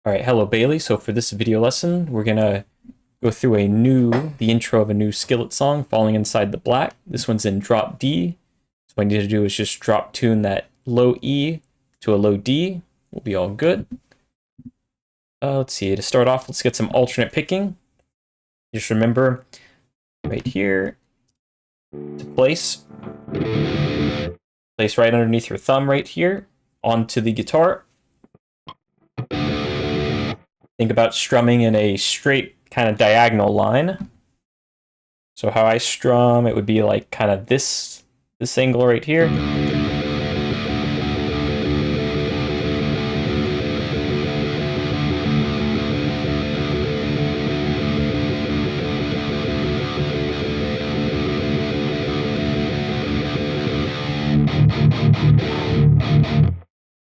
All right, hello Bailey. So for this video lesson, we're gonna go through the intro of a new Skillet song, Falling Inside the Black. This one's in drop D. So what I need to do is just drop tune that low E to a low D. We'll be all good. Let's see, to start off, let's get some alternate picking. Just remember, right here, to place right underneath your thumb right here, onto the guitar. Think about strumming in a straight kind of diagonal line. So how I strum, it would be like kind of this angle right here.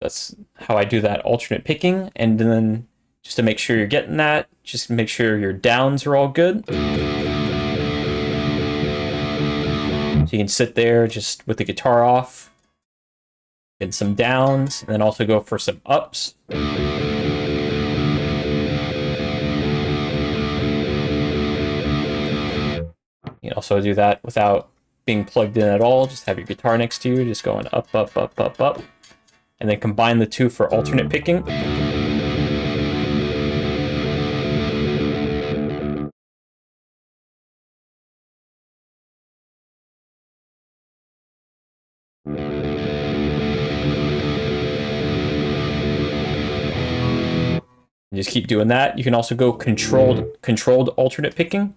That's how I do that alternate picking. And then just to make sure you're getting that, just make sure your downs are all good. So you can sit there just with the guitar off, get some downs, and then also go for some ups. You can also do that without being plugged in at all. Just have your guitar next to you, just going up, up, up, up, up. And then combine the two for alternate picking. And just keep doing that. You can also go controlled alternate picking.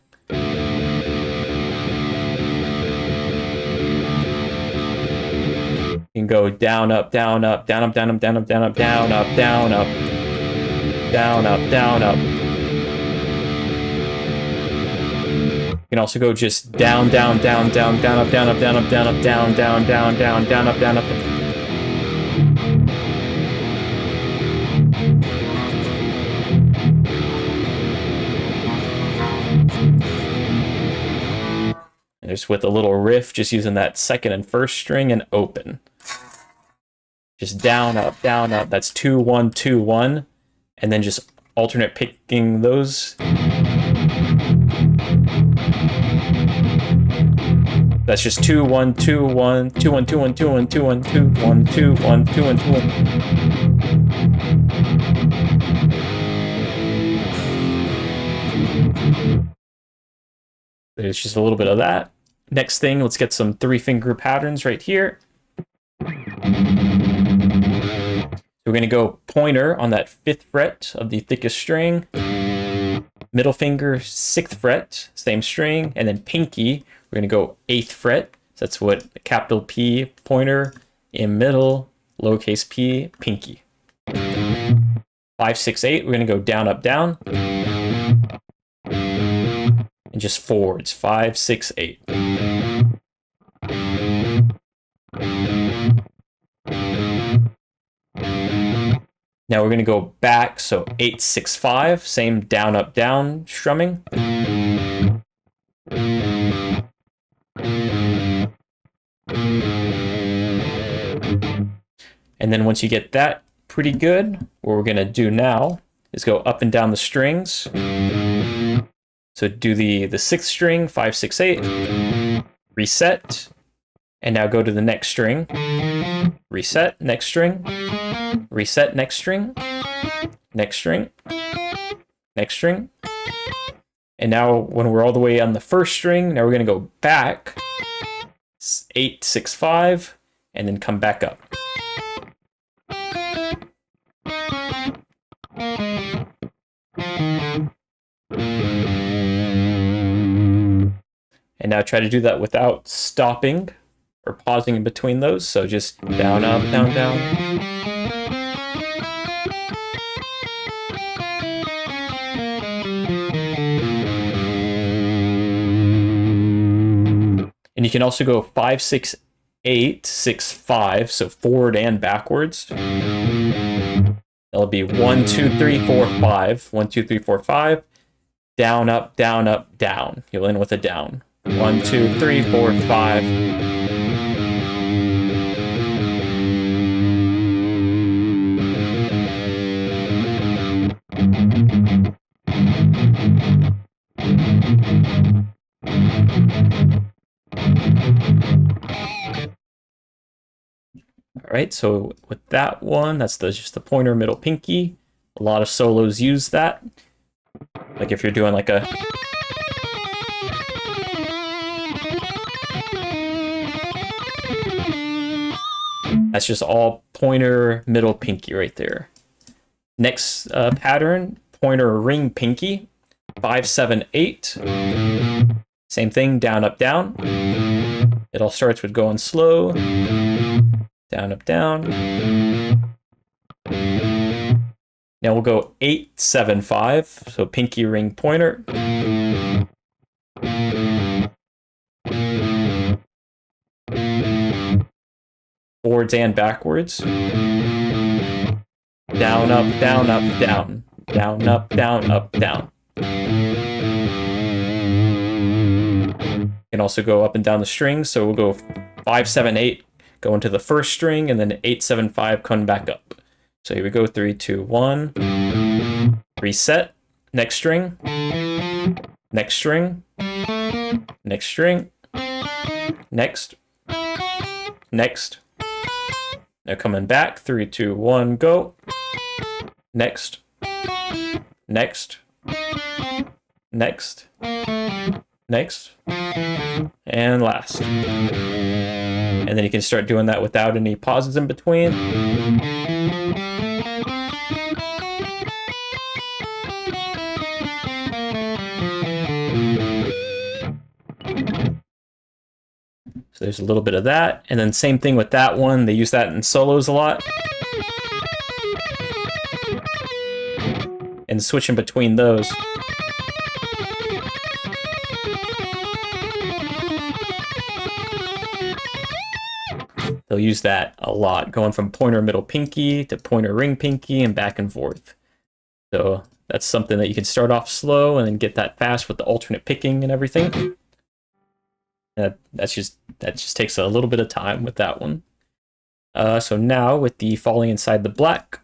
You can go down, up, down, up, down, up, down, up, down, up, down, up, down, up, down, up, down, up, down, up. You can also go just down, down, down, down, down, up, down, up, down, up, down, up, down, down, down, down, down, up, down, up. And just with a little riff, just using that second and first string and open. Just down, up, down, up. That's 2, 1, 2, 1. And then just alternate picking those. That's just 2, 1, 2, 1, 2, 1, 2, 1, 2, 1, 2, 1, 2, 1, 2, 1, 2, 1, 2, 1. There's just a little bit of that. Next thing, let's get some 3-finger patterns right here. We're going to go pointer on that 5th fret of the thickest string, middle finger 6th fret, same string, and then pinky, we're going to go 8th fret. So that's what capital P, pointer, in middle, lowercase p, pinky. 5, 6, 8, we're going to go down, up, down. And just forwards, 5, 6, 8. Now we're going to go back, so 8, 6, 5, same down, up, down strumming. And then once you get that pretty good, what we're going to do now is go up and down the strings. So do the 6th string, 5, 6, 8, reset, and now go to the next string, reset, next string, reset, next string, next string, next string. And now when we're all the way on the first string, now we're going to go back, 8, 6, 5, and then come back up. And now try to do that without stopping or pausing in between those. So just down, up, down, down. And you can also go 5, 6, 8, 6, 5, so forward and backwards. That'll be 1, 2, 3, 4, 5. 1, 2, 3, 4, 5. Down, up, down, up, down. You'll end with a down. 1, 2, 3, 4, 5. right? So with that one, that's just the pointer, middle, pinky. A lot of solos use that. Like if you're doing like a... That's just all pointer, middle, pinky right there. Next pattern, pointer, ring, pinky. 5, 7, 8. Same thing, down, up, down. It all starts with going slow. Down, up, down. Now we'll go 8, 7, 5. So pinky, ring, pointer. Forwards and backwards. Down, up, down, up, down. Down, up, down, up, down. You can also go up and down the strings. So we'll go 5, 7, 8, go into the first string, and then 8, 7, 5, come back up. So here we go, 3, 2, 1. Reset. Next string. Next string. Next string. Next. Next. Now coming back, 3, 2, 1, go. Next. Next. Next. Next. And last. And then you can start doing that without any pauses in between. So there's a little bit of that. And then same thing with that one. They use that in solos a lot. And switching between those. They'll use that a lot, going from pointer, middle, pinky to pointer, ring, pinky, and back and forth. So that's something that you can start off slow and then get that fast with the alternate picking and everything. That just takes a little bit of time with that one. So now with the falling inside the black,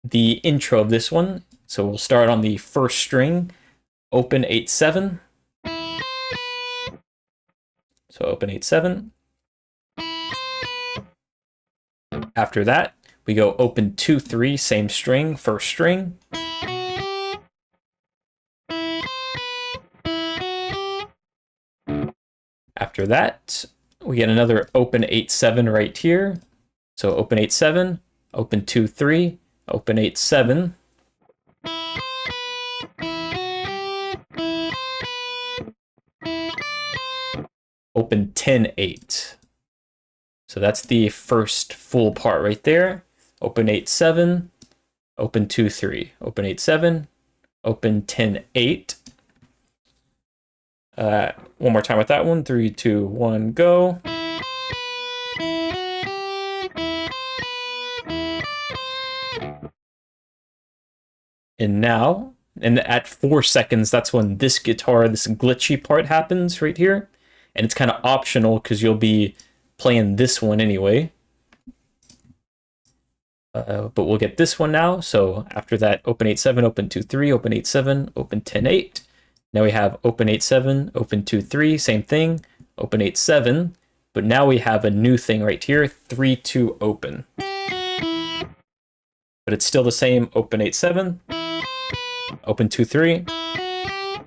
the intro of this one. So we'll start on the first string, open 8, 7. So open 8, 7. After that, we go open 2, 3, same string, first string. After that, we get another open 8, 7 right here. So open 8, 7, open 2, 3, open 8, 7. Open 10, 8. So that's the first full part right there. Open 8, 7, open 2, 3, open 8, 7, open 10, 8. One more time with that one. 3, 2, 1, go. And now, and at 4 seconds, that's when this guitar, this glitchy part happens right here. And it's kind of optional because you'll be playing this one anyway. But we'll get this one now. So after that, open 8, 7, open 2, 3, open 8, 7, open 10, 8. Now we have open 8, 7, open 2, 3, same thing, open 8, 7. But now we have a new thing right here, 3, 2, open. But it's still the same, open 8, 7, open 2, 3,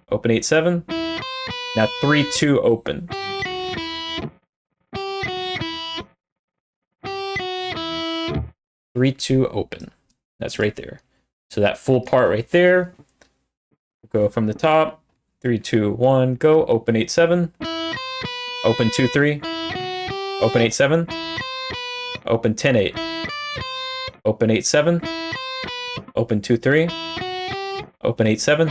open 8, 7. Now 3, 2, open. Three, two, open. That's right there. So that full part right there. Go from the top. 3, 2, 1, go. Open 8, 7. Open 2, 3. Open 8, 7. Open 10, 8. Open 8, 7. Open 2, 3. Open 8, 7.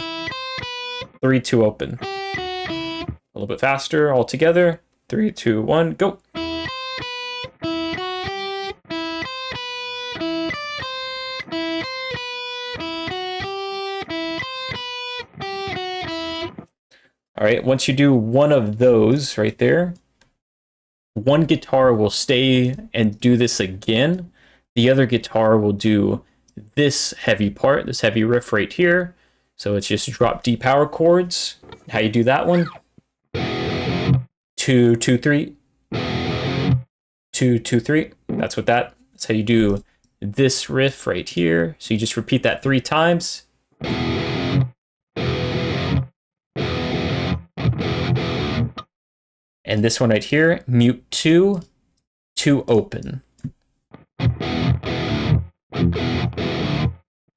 3, 2, open. A little bit faster all together. 3, 2, 1, go. All right, once you do one of those right there, one guitar will stay and do this again. The other guitar will do this heavy part, this heavy riff right here. So it's just drop D power chords. How you do that one? 2, 2, 3. 2, 2, 3. That's what that That's how you do this riff right here. So you just repeat that 3 times. And this one right here, mute 2, 2 open.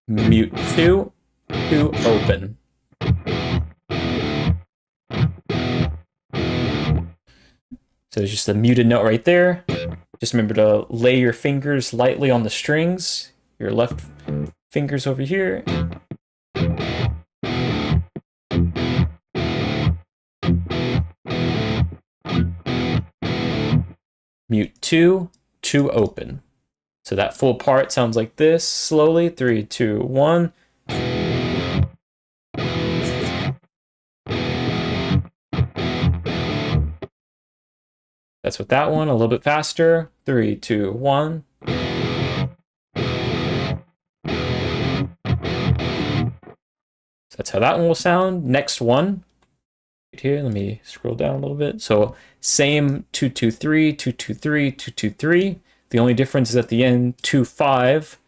Mute 2, 2 open. So it's just a muted note right there. Just remember to lay your fingers lightly on the strings. Your left fingers over here. Mute 2, 2 open. So that full part sounds like this, slowly. 3, 2, 1. That's with that one, a little bit faster. 3, 2, 1. So that's how that one will sound. Next one, right here, let me scroll down a little bit. So same 2, 2, 3, 2, 2, 3, 2, 2, 3. The only difference is at the end, 2, 5,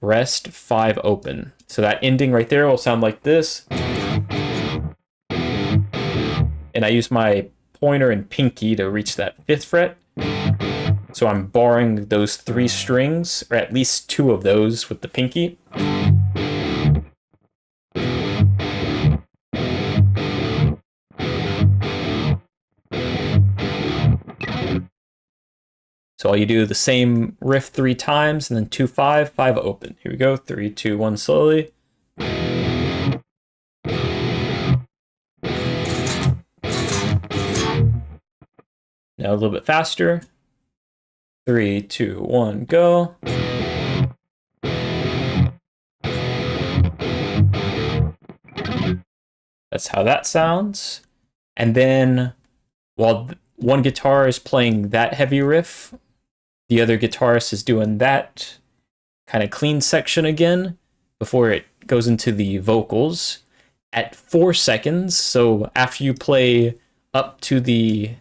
rest, 5 open. So that ending right there will sound like this. And I use my pointer and pinky to reach that 5th fret. So I'm barring those 3 strings, or at least 2 of those with the pinky. So all you do the same riff 3 times, and then 2, 5, 5 open. Here we go, 3, 2, 1 slowly. Now a little bit faster. 3, 2, 1, go. That's how that sounds. And then while one guitar is playing that heavy riff, the other guitarist is doing that kind of clean section again before it goes into the vocals at 4 seconds. So after you play up to the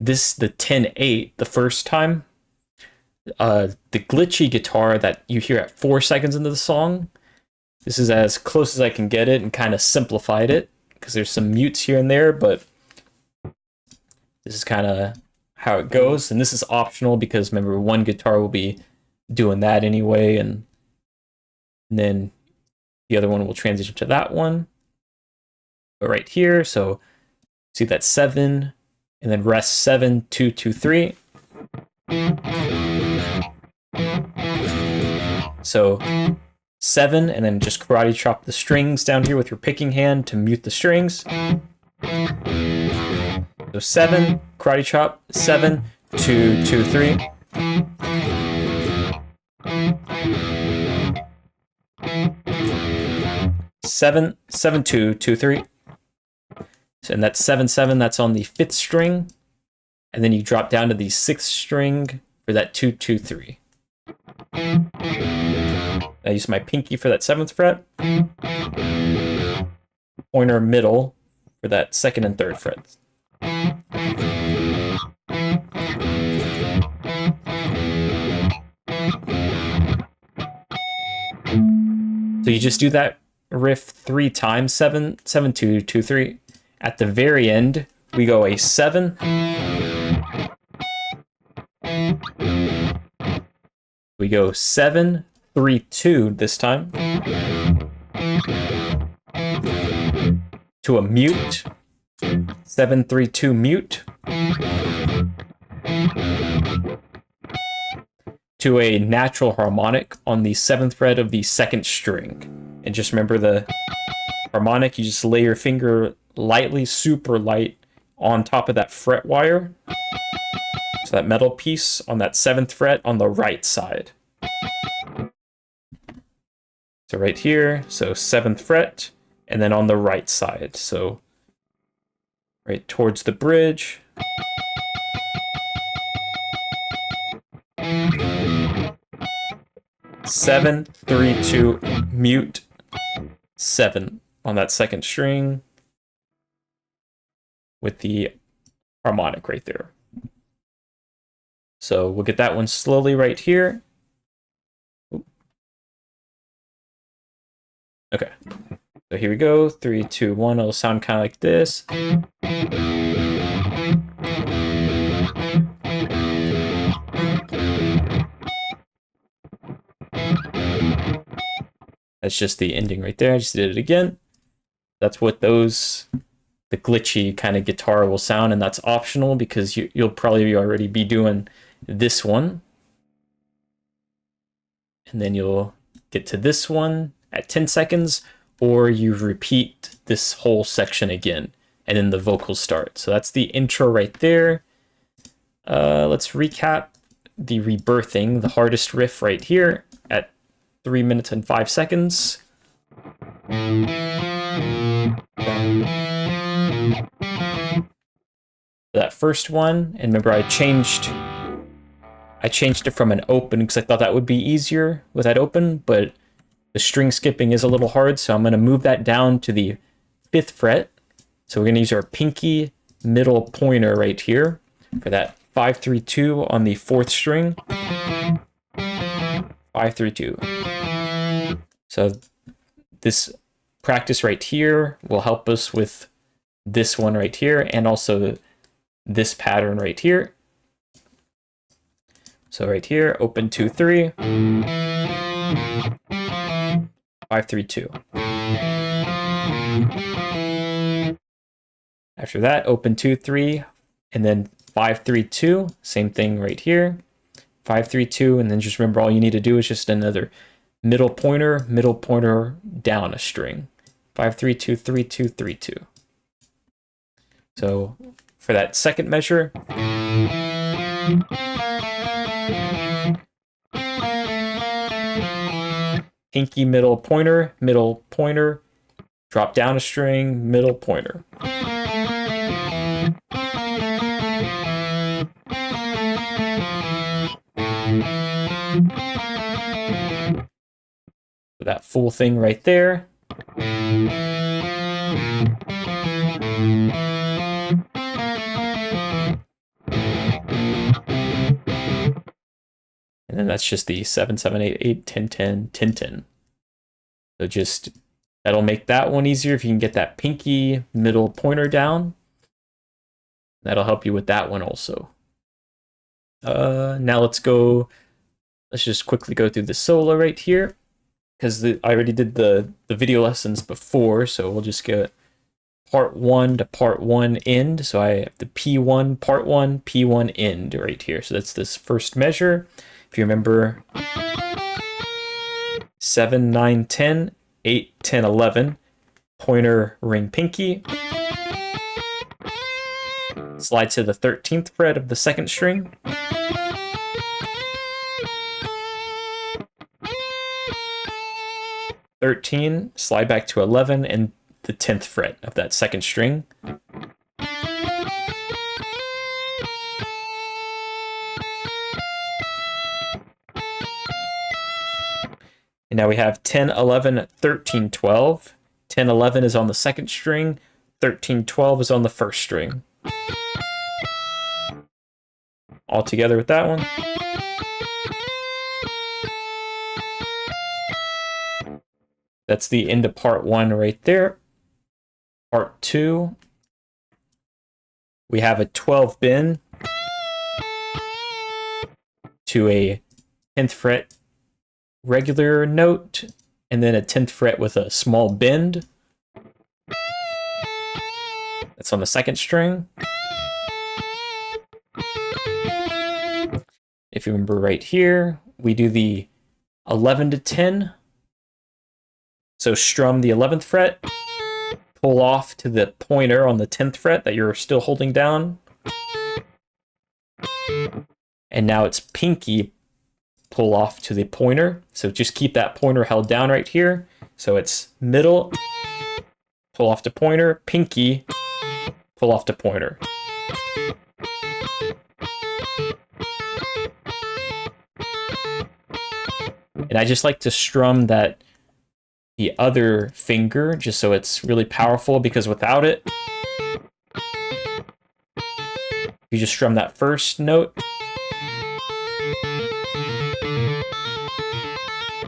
10-8 the first time, the glitchy guitar that you hear at 4 seconds into the song, this is as close as I can get it and kind of simplified it because there's some mutes here and there, but this is kind of how it goes. And this is optional because remember, one guitar will be doing that anyway, and then the other one will transition to that one. But right here, so see that 7, and then rest 7, 2, 2, 3. So 7, and then just karate chop the strings down here with your picking hand to mute the strings. So 7, karate chop, 7, 2, 2, 3. Seven, 7, 2, 2, 3. So, and that's 7, 7, that's on the 5th string. And then you drop down to the 6th string for that 2, 2, 3. I use my pinky for that 7th fret. Pointer middle for that 2nd and 3rd frets. So you just do that riff 3 times, 7, 7, 2, 2, 3. At the very end, we go a 7. We go 7, 3, 2 this time. To a mute. 7, 3, 2 mute. To a natural harmonic on the 7th fret of the 2nd string. And just remember the harmonic, you just lay your finger lightly, super light, on top of that fret wire. So that metal piece on that 7th fret on the right side. So right here, so 7th fret, and then on the right side. So right towards the bridge. Seven, 3, 2, mute, 7 on that 2nd string with the harmonic right there. So we'll get that one slowly right here. Okay, so here we go. 3, 2, 1. It'll sound kind of like this. That's just the ending right there. I just did it again. That's what the glitchy kind of guitar will sound, and that's optional because you'll probably already be doing this one. And then you'll get to this one at 10 seconds, or you repeat this whole section again, and then the vocals start. So that's the intro right there. Let's recap the rebirthing, the hardest riff right here at 3 minutes and 5 seconds. That first one, and remember I changed it from an open because I thought that would be easier with that open, but the string skipping is a little hard, so I'm going to move that down to the 5th fret. So we're going to use our pinky middle pointer right here for that 5-3-2 on the 4th string. 5-3-2. So this practice right here will help us with this one right here and also this pattern right here. So right here, open 2-3, 5-3-2. After that, open 2-3, and then 5-3-2. Same thing right here, 5-3-2, and then just remember all you need to do is just another middle pointer down a string, 5-3-2, 3-2, 3-2. So for that second measure, pinky middle pointer, drop down a string, middle pointer. So that full thing right there. And then that's just the 7, 7, 8, 8, 10, 10, 10, 10. So just, that'll make that one easier if you can get that pinky middle pointer down. That'll help you with that one also. Now let's just quickly go through the solo right here, because I already did the video lessons before, so we'll just get part 1 to part 1 end. So I have the P1 part 1, P1 end right here. So that's this first measure. If you remember, 7, 9, 10, 8, 10, 11, pointer, ring, pinky. Slide to the 13th fret of the 2nd string. (13), slide back to 11 and the 10th fret of that 2nd string. And now we have 10, 11, 13, 12. 10, 11 is on the 2nd string. 13, 12 is on the 1st string. All together with that one. That's the end of part 1 right there. Part 2, we have a 12 bend to a 10th fret regular note, and then a 10th fret with a small bend. That's on the 2nd string. If you remember right here, we do the 11 to 10. So strum the 11th fret, pull off to the pointer on the 10th fret that you're still holding down. And now it's pinky, pull off to the pointer. So just keep that pointer held down right here. So it's middle, pull off to pointer, pinky, pull off to pointer. And I just like to strum the other finger just so it's really powerful, because without it, you just strum that first note,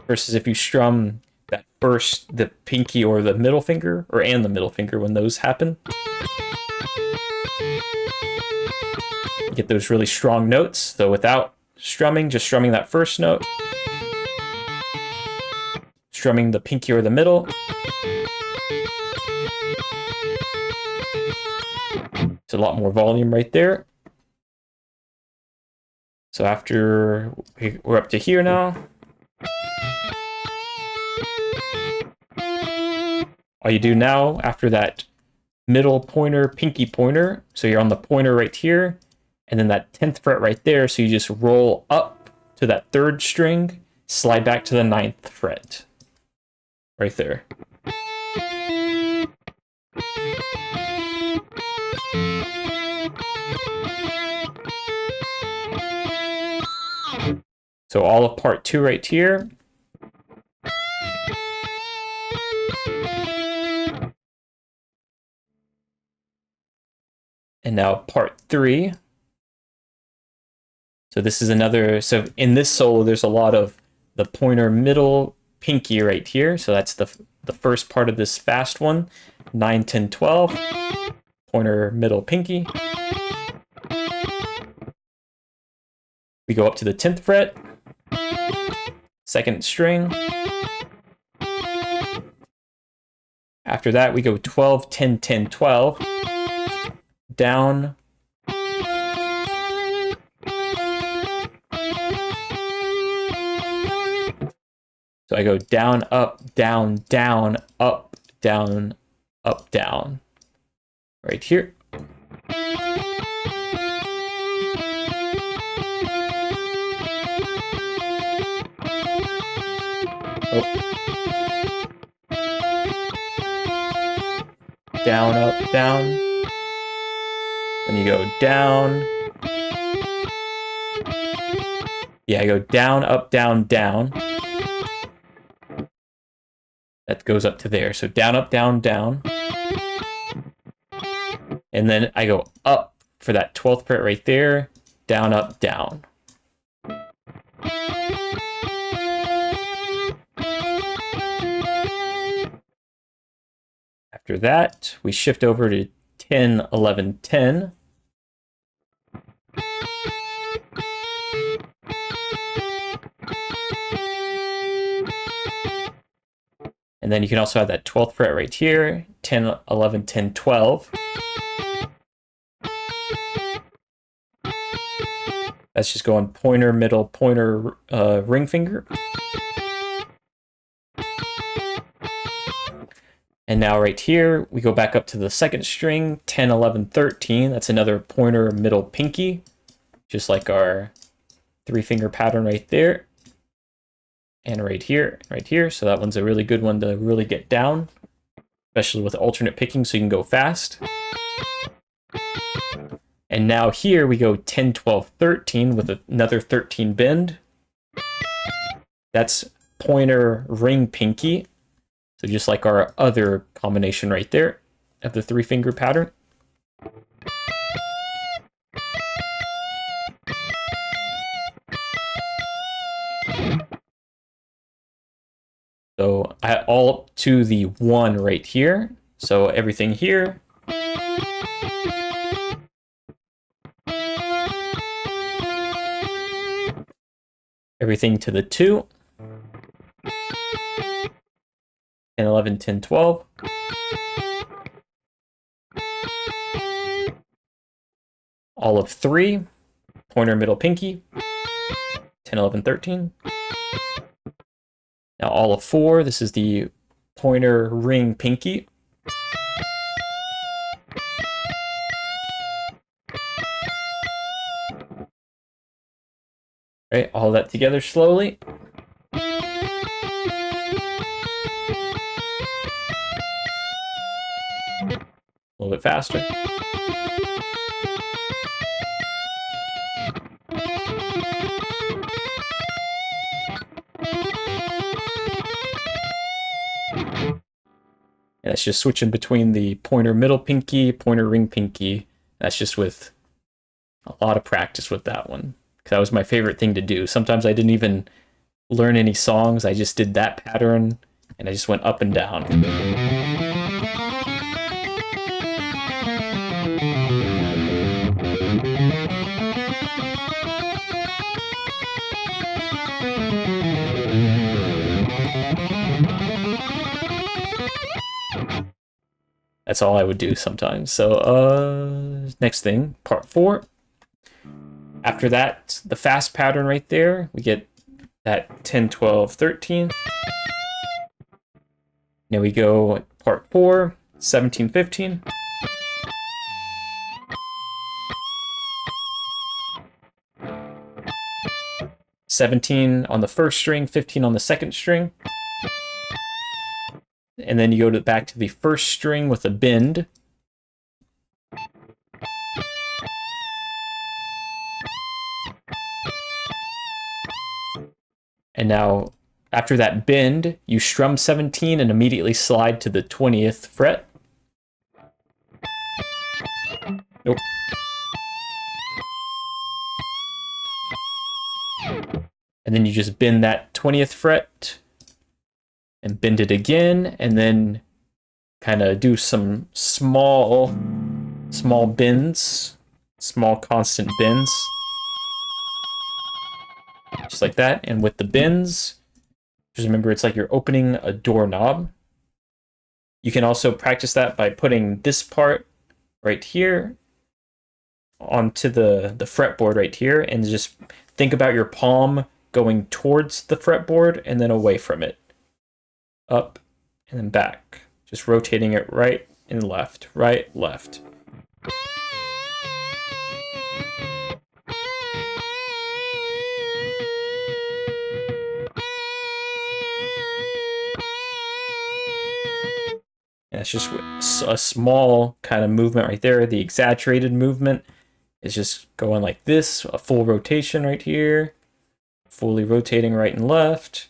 versus if you strum that first, the pinky or the middle finger, and the middle finger when those happen. You get those really strong notes. So without strumming, just strumming that first note, strumming the pinky or the middle. It's a lot more volume right there. So after we're up to here now, all you do now after that middle pointer, pinky pointer, so you're on the pointer right here, and then that 10th fret right there, so you just roll up to that 3rd string, slide back to the 9th fret, right there. So all of part 2 right here. And now part 3. So this is another, so in this solo, there's a lot of the pointer, middle, pinky right here. So that's the first part of this fast one. 9, 10, 12. Pointer, middle, pinky. We go up to the 10th fret. 2nd string. After that, we go 12, 10, 10, 12. Down. So I go down, up, down, down, up, down, up, down. Right here. Oh. Down, up, down. Then you go down. Yeah, I go down, up, down, down. That goes up to there. So down, up, down, down. And then I go up for that 12th fret right there. Down, up, down. After that, we shift over to 10, 11, 10. And then you can also have that 12th fret right here, 10, 11, 10, 12. That's just going pointer, middle, pointer, ring finger. And now right here, we go back up to the 2nd string, 10, 11, 13. That's another pointer, middle, pinky, just like our 3-finger pattern right there. And right here. So that one's a really good one to really get down, especially with alternate picking so you can go fast. And now here we go 10, 12, 13 with another 13 bend. That's pointer, ring, pinky. So just like our other combination right there of the 3-finger pattern. So I all up to the 1 right here. So everything here. Everything to the 2. 10, 11, 10, 12. All of 3. Pointer, middle, pinky. 10, 11, 13. Now all of 4, this is the pointer, ring, pinky. Right, all that together slowly. A little bit faster. And that's just switching between the pointer, middle, pinky, pointer, ring, pinky. That's just with a lot of practice with that one. Because that was my favorite thing to do. Sometimes I didn't even learn any songs. I just did that pattern and I just went up and down. That's all I would do sometimes. So, next thing, part 4. After that, the fast pattern right there, we get that 10, 12, 13. Now we go part 4, 17, 15. $17 on the first string, 15 on the second string. And then you go back to the first string with a bend. And now, after that bend, you strum 17 and immediately slide to the 20th fret. Nope. And then you just bend that 20th fret and bend it again, and then kind of do some small bends, small constant bends. Just like that. And with the bends, just remember it's like you're opening a doorknob. You can also practice that by putting this part right here onto the fretboard right here, and just think about your palm going towards the fretboard and then away from it. Up and then back. Just rotating it right and left, right, left. And it's just a small kind of movement right there. The exaggerated movement is just going like this, a full rotation right here, fully rotating right and left.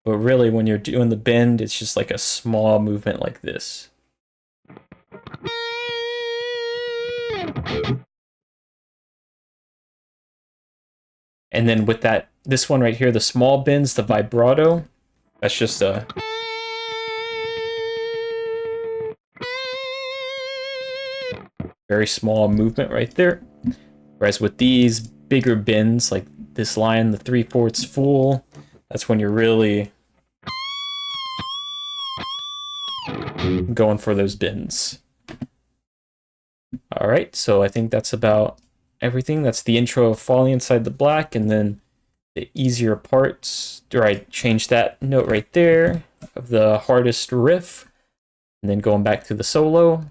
But really, when you're doing the bend, it's just like a small movement like this. And then with this one right here, the small bends, the vibrato, that's just a... very small movement right there. Whereas with these bigger bends, like this line, the 3/4 full, that's when you're really going for those bends. All right, so I think that's about everything. That's the intro of Falling Inside the Black, and then the easier parts, or I changed that note right there of the hardest riff, and then going back to the solo.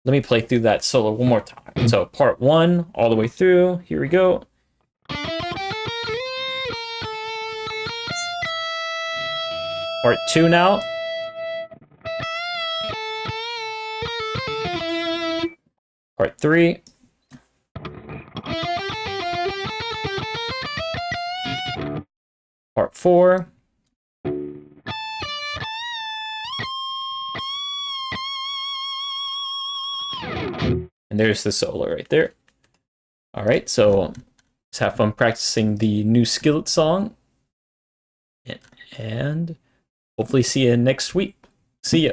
Let me play through that solo one more time. So part 1 all the way through. Here we go. Part 2 now. Part 3. Part 4. And there's the solo right there. All right, so let's have fun practicing the new Skillet song. And hopefully see you next week. See ya.